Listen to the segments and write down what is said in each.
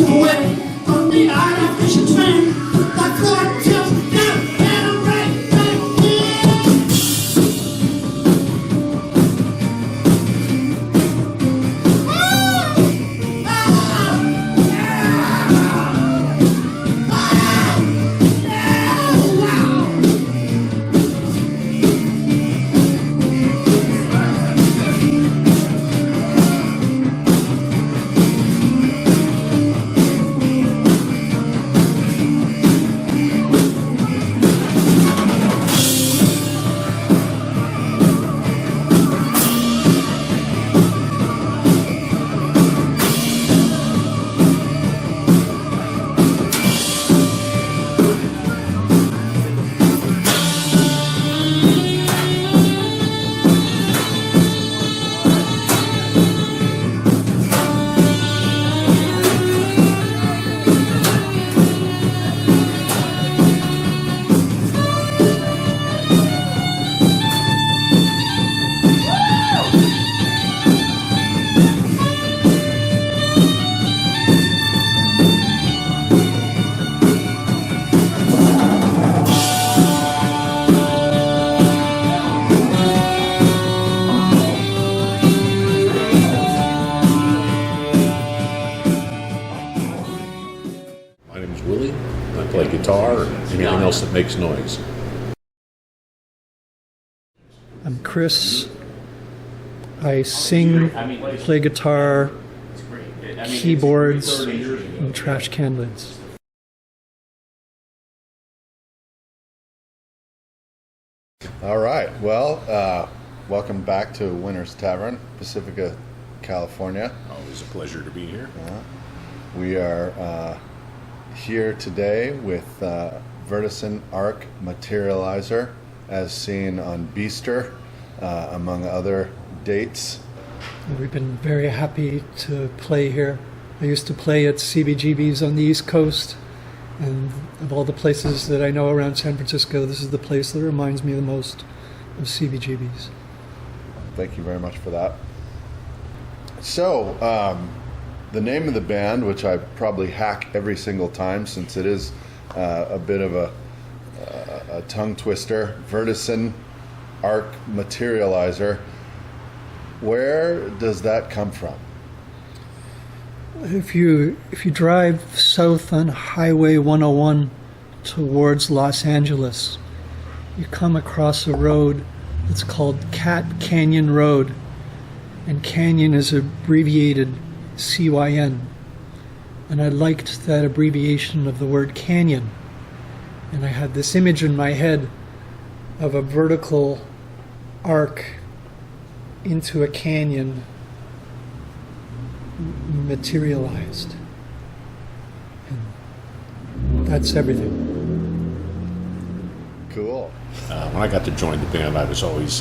away from the artificial trend. I've got to get right back in. Guitar or anything else that makes noise. I'm Chris. I sing, play guitar, keyboards, and trash can lids. All right. Well, welcome back to Winter's Tavern, Pacifica, California. Always a pleasure to be here. We are here today with Vertacyn Arc Materializer, as seen on Beaster, among other dates. We've been very happy to play here. I used to play at CBGB's on the East Coast, and of all the places that I know around San Francisco, this is the place that reminds me the most of CBGB's. Thank you very much for that. So, the name of the band, which I probably hack every single time since it is a bit of a tongue twister, Vertacyn Arc Materializer. Where does that come from? If you drive south on Highway 101 towards Los Angeles, you come across a road that's called Cat Canyon Road, and Canyon is abbreviated CYN, and I liked that abbreviation of the word canyon, and I had this image in my head of a vertical arc into a canyon materialized, and that's everything. Cool. When I got to join the band, I was always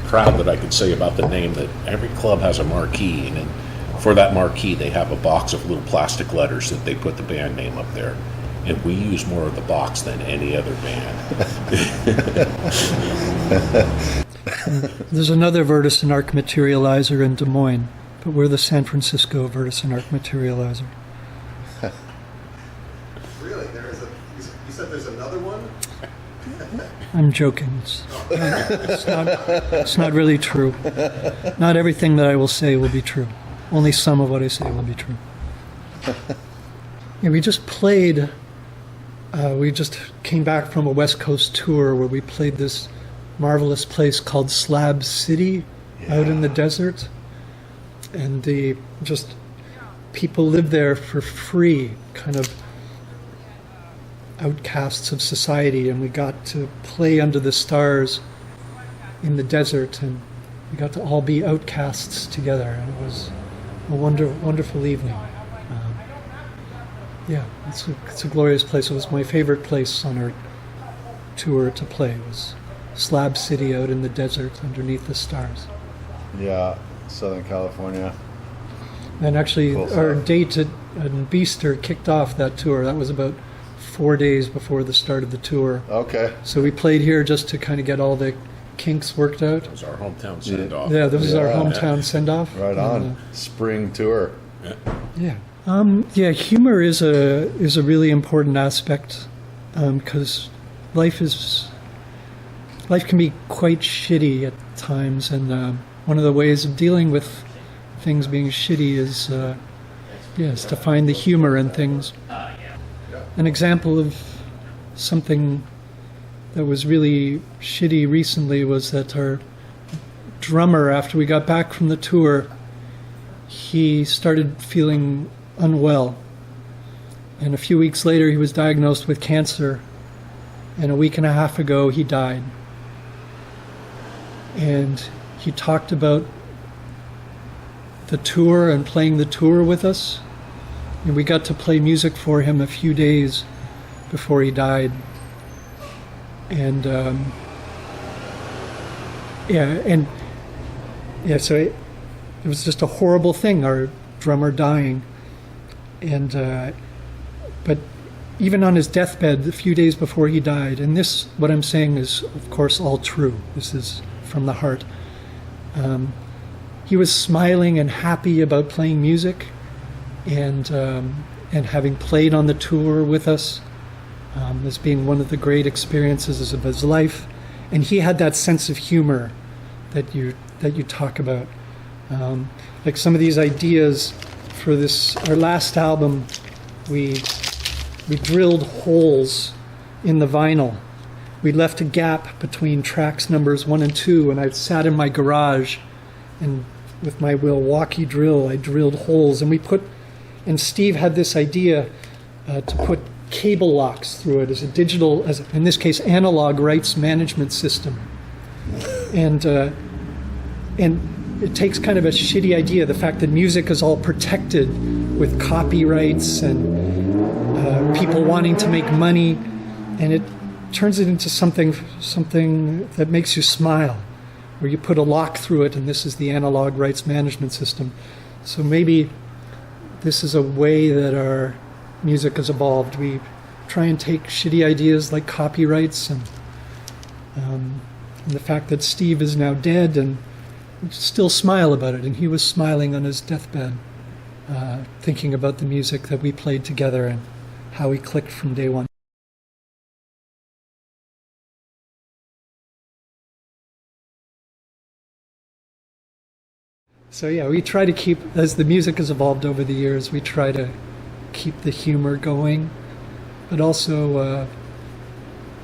proud that I could say about the name that every club has a marquee, and for that marquee, they have a box of little plastic letters that they put the band name up there. And we use more of the box than any other band. There's another Vertacyn Arc Materializer in Des Moines, but we're the San Francisco Vertacyn Arc Materializer. Really? You said there's another one? I'm joking. It's not really true. Not everything that I will say will be true. Only some of what I say will be true. Yeah, we just played, we just came back from a West Coast tour where we played this marvelous place called Slab City out in the desert. And people live there for free, kind of outcasts of society, and we got to play under the stars in the desert, and we got to all be outcasts together, and it was a wonderful evening. It's a glorious place. It was my favorite place on our tour to play. It was Slab City out in the desert underneath the stars. Yeah, Southern California. And actually, Cool our stuff. date at Beaster kicked off that tour. That was about 4 days before the start of the tour. Okay. So we played here just to kind of get all the kinks worked out. It was our hometown send-off. Yeah, this is our Yeah. hometown send-off. Right on. Spring tour. Yeah, Yeah, humor is a really important aspect because life can be quite shitty at times, and one of the ways of dealing with things being shitty is to find the humor in things. An example of something that was really shitty recently was that our drummer, after we got back from the tour, he started feeling unwell. And a few weeks later, he was diagnosed with cancer. And a week and a half ago, he died. And he talked about the tour and playing the tour with us. And we got to play music for him a few days before he died. And so it was just a horrible thing, our drummer dying. And but even on his deathbed, a few days before he died, and this, what I'm saying is, of course, all true. This is from the heart. He was smiling and happy about playing music, and having played on the tour with us as being one of the great experiences of his life. And he had that sense of humor that you talk about. Like some of these ideas for our last album, we drilled holes in the vinyl. We left a gap between tracks numbers 1 and 2, and I sat in my garage, and with my Milwaukee drill, I drilled holes, and Steve had this idea to put cable locks through it as a digital, in this case, analog rights management system. And it takes kind of a shitty idea, the fact that music is all protected with copyrights and people wanting to make money, and it turns it into something that makes you smile, where you put a lock through it, and this is the analog rights management system. So maybe this is a way that our music has evolved. We try and take shitty ideas like copyrights and the fact that Steve is now dead, and still smile about it. And he was smiling on his deathbed, thinking about the music that we played together and how we clicked from day one. So yeah, we try to keep, as the music has evolved over the years, we try to keep the humor going, but also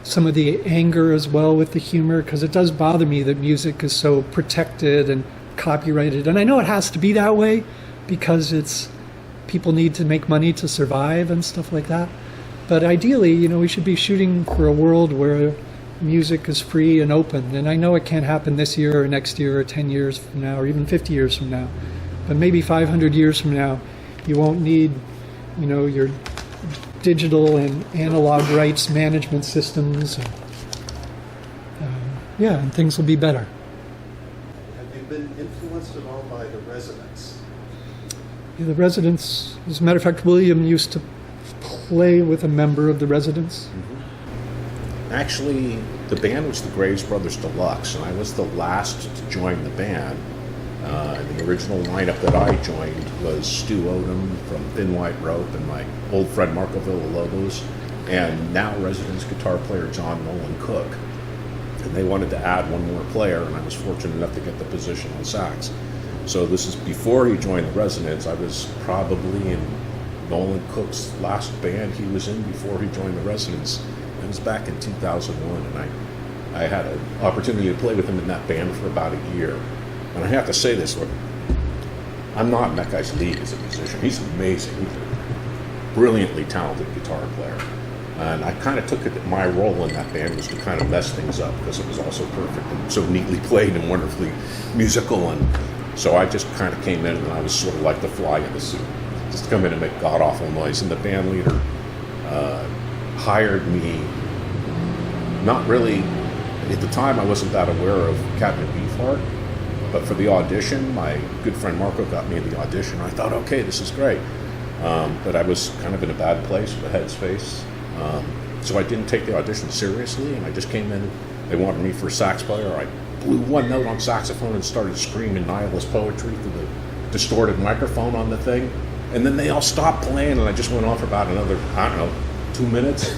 some of the anger as well with the humor, because it does bother me that music is so protected and copyrighted. And I know it has to be that way because people need to make money to survive and stuff like that. But ideally, we should be shooting for a world where music is free and open. And I know it can't happen this year or next year or 10 years from now or even 50 years from now. But maybe 500 years from now, you won't need, your digital and analog rights management systems. And things will be better. Have you been influenced at all by the Residents? Yeah, the Residents, as a matter of fact, William used to play with a member of the Residents. Mm-hmm. Actually, the band was the Graves Brothers Deluxe, and I was the last to join the band. The original lineup that I joined was Stu Odom from Thin White Rope and my old friend Marco Villalobos, and now Residents guitar player John Nolan Cook. And they wanted to add one more player, and I was fortunate enough to get the position on sax. So this is before he joined the Residents. I was probably in Nolan Cook's last band he was in before he joined the Residents. It was back in 2001, and I had an opportunity to play with him in that band for about a year. And I have to say this, I'm not in that guy's league as a musician. He's amazing. He's a brilliantly talented guitar player. And I kind of took it that my role in that band was to kind of mess things up because it was all so perfect and so neatly played and wonderfully musical. And so I just kind of came in and I was sort of like the fly in the suit. Just come in and make god-awful noise. And the band leader hired me, not really, at the time I wasn't that aware of Captain Beefheart, but for the audition, my good friend Marco got me the audition. I thought, okay, this is great. But I was kind of in a bad place with a headspace. So I didn't take the audition seriously, and I just came in. They wanted me for a sax player. I blew one note on saxophone and started screaming nihilist poetry through the distorted microphone on the thing. And then they all stopped playing, and I just went on for about another, I don't know, 2 minutes.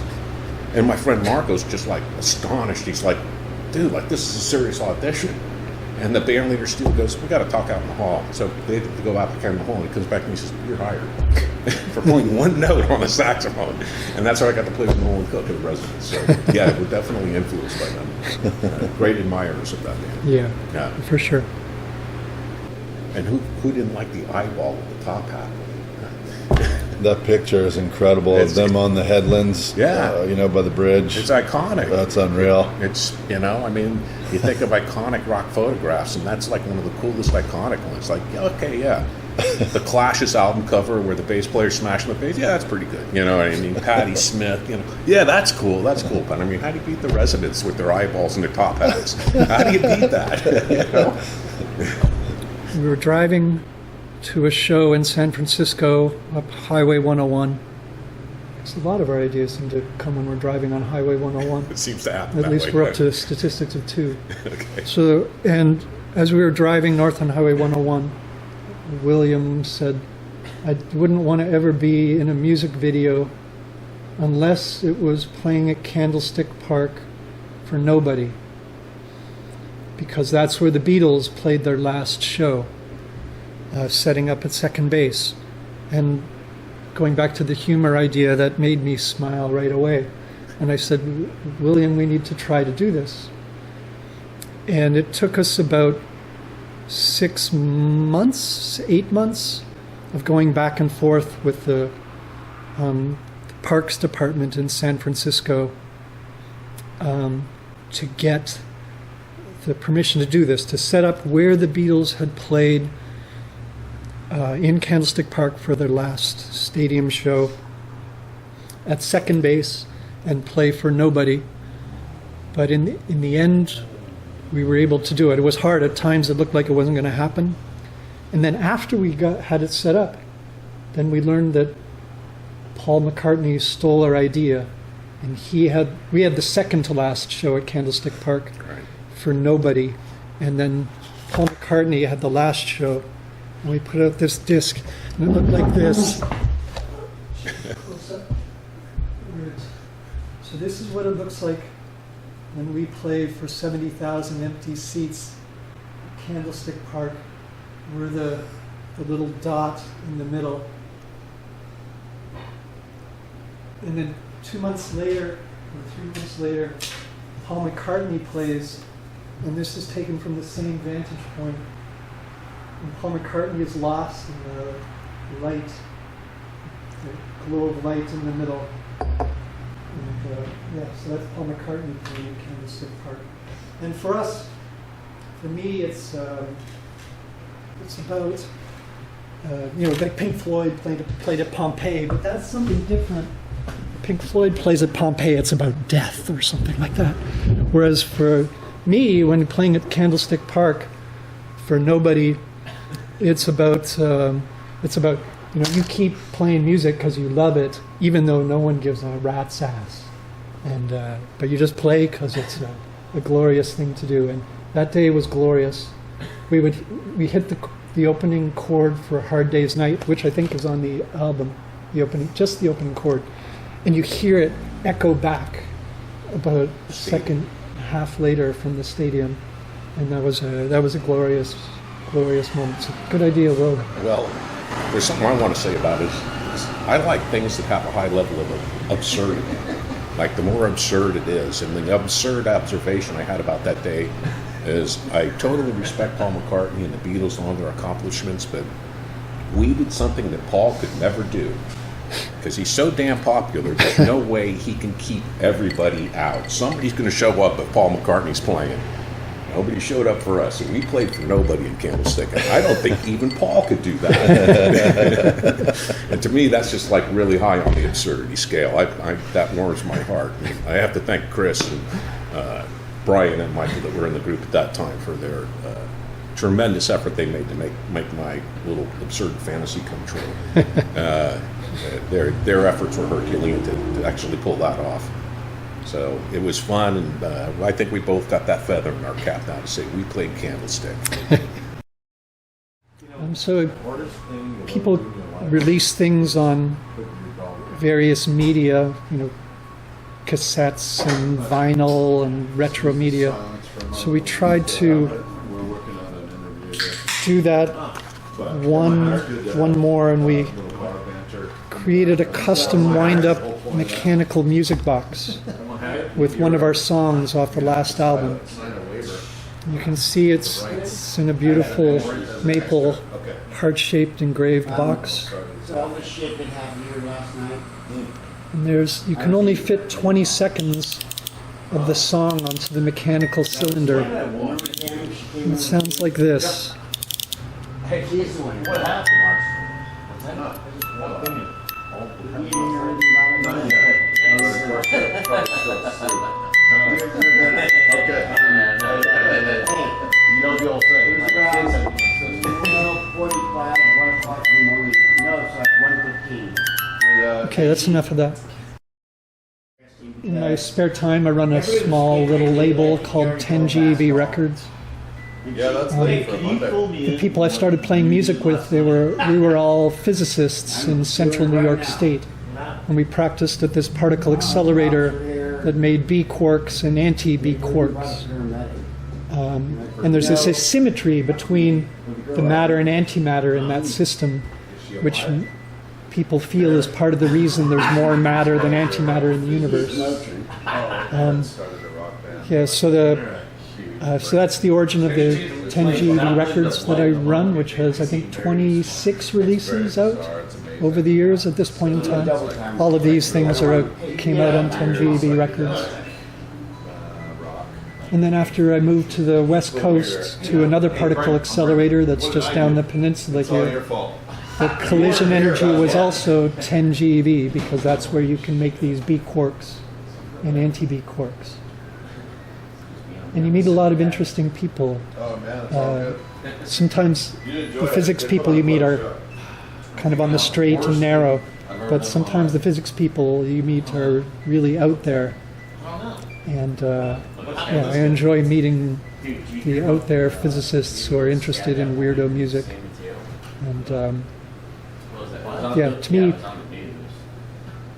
And my friend Marco's just like astonished. He's like, dude, like this is a serious audition. And the band leader still goes, we got to talk out in the hall. So they had to go out in the hall, and he comes back and he says, you're hired for playing one note on the saxophone. And that's how I got to play with Nolan Cook at the Residence. So yeah, we're definitely influenced by them. Great admirers of that band. Yeah, for sure. And who didn't like the eyeball with the top hat? That picture is incredible. Of them on the headlands, by the bridge. It's iconic. That's unreal. It's, I mean, you think of iconic rock photographs, and that's like one of the coolest iconic ones. Like, okay, yeah. The Clash's album cover where the bass player's smashing the bass, yeah, that's pretty good. You know what I mean? Patti Smith, yeah, that's cool. But I mean, how do you beat the Residents with their eyeballs and their top hats? How do you beat that? We were driving to a show in San Francisco up Highway 101. So a lot of our ideas seem to come when we're driving on Highway 101. It seems to happen. At that least way, we're right? up to statistics of 2. Okay. So, and as we were driving north on Highway 101, William said, I wouldn't want to ever be in a music video unless it was playing at Candlestick Park for nobody. Because that's where the Beatles played their last show, setting up at second base. And going back to the humor idea, that made me smile right away. And I said, William, we need to try to do this. And it took us about 6 months, 8 months of going back and forth with the Parks Department in San Francisco to get the permission to do this, to set up where the Beatles had played in Candlestick Park for their last stadium show at second base and play for nobody. But in the end, we were able to do it. It was hard. At times it looked like it wasn't going to happen. And then after we had it set up, then we learned that Paul McCartney stole our idea. And we had the second to last show at Candlestick Park for nobody. And then Paul McCartney had the last show. And we put out this disc, and it looked like this. So this is what it looks like when we play for 70,000 empty seats at Candlestick Park. We're the little dot in the middle. And then 2 months later, or 3 months later, Paul McCartney plays, and this is taken from the same vantage point. And Paul McCartney is lost in the light, the glow of light in the middle. And, so that's Paul McCartney playing at Candlestick Park. And for us, for me, it's about, like Pink Floyd played at Pompeii, but that's something different. Pink Floyd plays at Pompeii, it's about death or something like that. Whereas for me, when playing at Candlestick Park for nobody, it's about you keep playing music because you love it, even though no one gives a rat's ass, and but you just play because it's a glorious thing to do. And that day was glorious. We hit the opening chord for A Hard Day's Night, which I think is on the album, the opening chord, and you hear it echo back about a second and a half later from the stadium, and that was a glorious moment. It's a good idea, Will. Well, there's something I want to say about it. I like things that have a high level of absurdity. Like the more absurd it is, and the absurd observation I had about that day is I totally respect Paul McCartney and the Beatles and all their accomplishments, but we did something that Paul could never do. Because he's so damn popular, there's no way he can keep everybody out. Somebody's going to show up if Paul McCartney's playing. Nobody showed up for us, and we played for nobody in Candlestick. And I don't think even Paul could do that. And to me, that's just like really high on the absurdity scale. That warms my heart. And I have to thank Chris and Brian and Michael that were in the group at that time for their tremendous effort they made to make my little absurd fantasy come true. Their efforts were Herculean to actually pull that off. So it was fun, and I think we both got that feather in our cap now to say we played Candlestick. So people release things on various media, cassettes and vinyl and retro media. So we tried to do that one more, and we created a custom wind-up mechanical music box with one of our songs off the last album. You can see it's in a beautiful maple heart-shaped engraved box. All the shit that happened here last night. And you can only fit 20 seconds of the song onto the mechanical cylinder. It sounds like this. This one. What You know the old thing. 12:45, 1 o'clock in the morning. No, it's like 1:15. Okay, that's enough of that. In my spare time, I run a small little label called 10GEV Records. Yeah, that's late for Monday. The people I started playing music with, we were all physicists in central New York State. And we practiced at this particle accelerator that made B quarks and anti-B quarks. And there's this asymmetry between the matter and antimatter in that system, which people feel is part of the reason there's more matter than antimatter in the universe. So that's the origin of the 10GEV Records that I run, which has, I think, 26 releases out over the years at this point in time. All of these things came out on 10GEV Records. And then after I moved to the West Coast to another particle accelerator that's just down the peninsula here, the collision energy was also 10GeV because that's where you can make these B quarks and anti-B quarks. And you meet a lot of interesting people. Sometimes the physics people you meet are kind of on the straight and narrow, but sometimes the physics people you meet are really out there. And I enjoy meeting the out there physicists who are interested in weirdo music. And to me,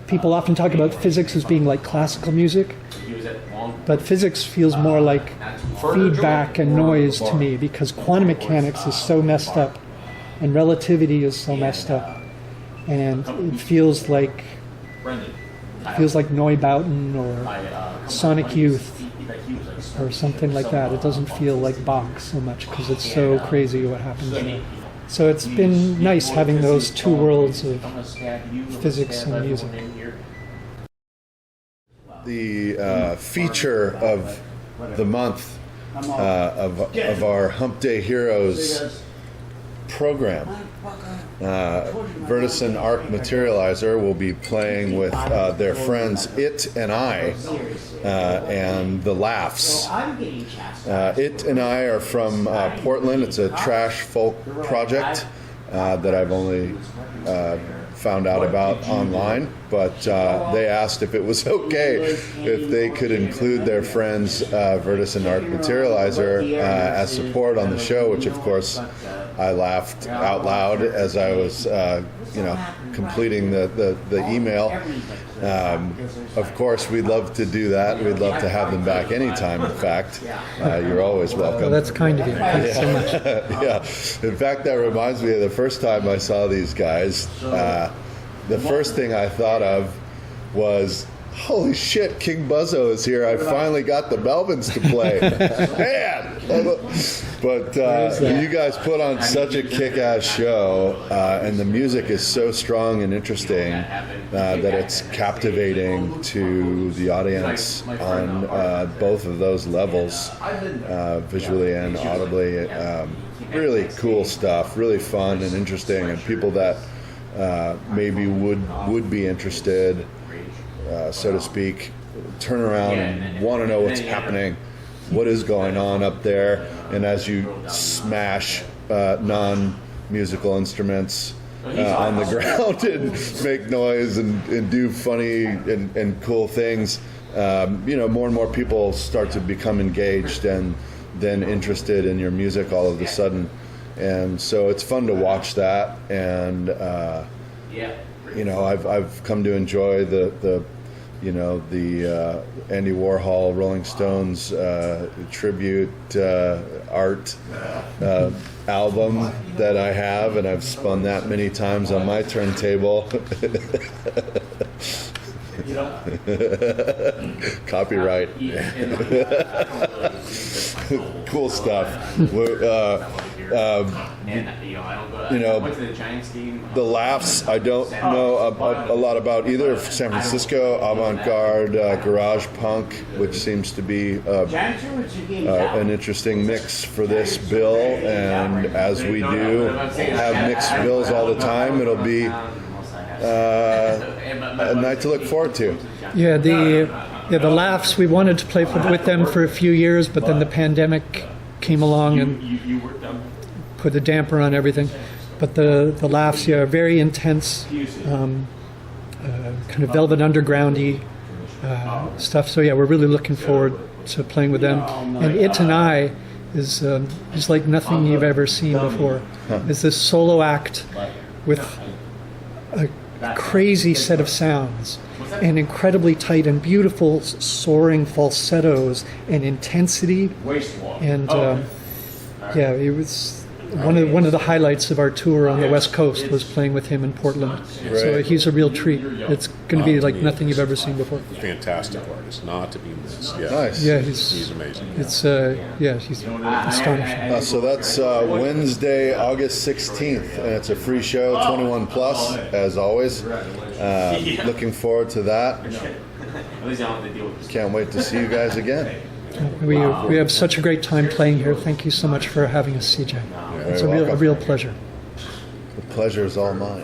people often talk about physics as being like classical music, but physics feels more like feedback and noise to me because quantum mechanics is so messed up and relativity is so messed up, and it feels like Neubauten or Sonic Youth or something like that. It doesn't feel like Bach so much because it's so crazy what happens. So it's been nice having those two worlds of physics and music. The feature of the month of our Hump Day Heroes program, Vertacyn Arc Materializer will be playing with their friends It and I and the Laughs. It and I are from Portland. It's a trash folk project that I've only found out about online, but they asked if it was okay if they could include their friends Vertacyn Arc Materializer as support on the show, which of course I laughed out loud as I was completing the email. Of course, we'd love to do that. We'd love to have them back anytime, in fact. You're always welcome. Well, that's kind of you. Thanks so much. Yeah. In fact, that reminds me of the first time I saw these guys. The first thing I thought of was, holy shit, King Buzzo is here. I finally got the Melvins to play. Man! But you guys put on such a kick-ass show, and the music is so strong and interesting that it's captivating to the audience on both of those levels, visually and audibly. Really cool stuff, really fun and interesting, and people that maybe would be interested, so to speak, turn around and want to know what's happening, what is going on up there, and as you smash non-musical instruments on the ground and make noise and do funny and cool things, more and more people start to become engaged and then interested in your music all of a sudden. And so it's fun to watch that, and you know, I've come to enjoy the Andy Warhol Rolling Stones tribute art album that I have, and I've spun that many times on my turntable. Copyright. Cool stuff. You know, the laughs, I don't know a lot about either. San Francisco, avant-garde, garage punk, which seems to be an interesting mix for this bill. And as we do have mixed bills all the time, it'll be a night to look forward to. Yeah, the laughs, we wanted to play with them for a few years, but then the pandemic came along and put a damper on everything. But the laughs, yeah, are very intense, kind of Velvet Underground-y stuff. So yeah, we're really looking forward to playing with them. And It and I is like nothing you've ever seen before. It's this solo act with a crazy set of sounds and incredibly tight and beautiful soaring falsettos and intensity. And yeah, it was one of the highlights of our tour on the West Coast was playing with him in Portland. So he's a real treat. It's going to be like nothing you've ever seen before. Fantastic artist, not to be missed. Yeah. Nice. Yeah, He's amazing. It's yeah, he's astonishing. So that's Wednesday, August 16th, and it's a free show, 21 plus, as always. Looking forward to that. Can't wait to see you guys again. We have such a great time playing here. Thank you so much for having us, CJ. It's a real pleasure. The pleasure is all mine.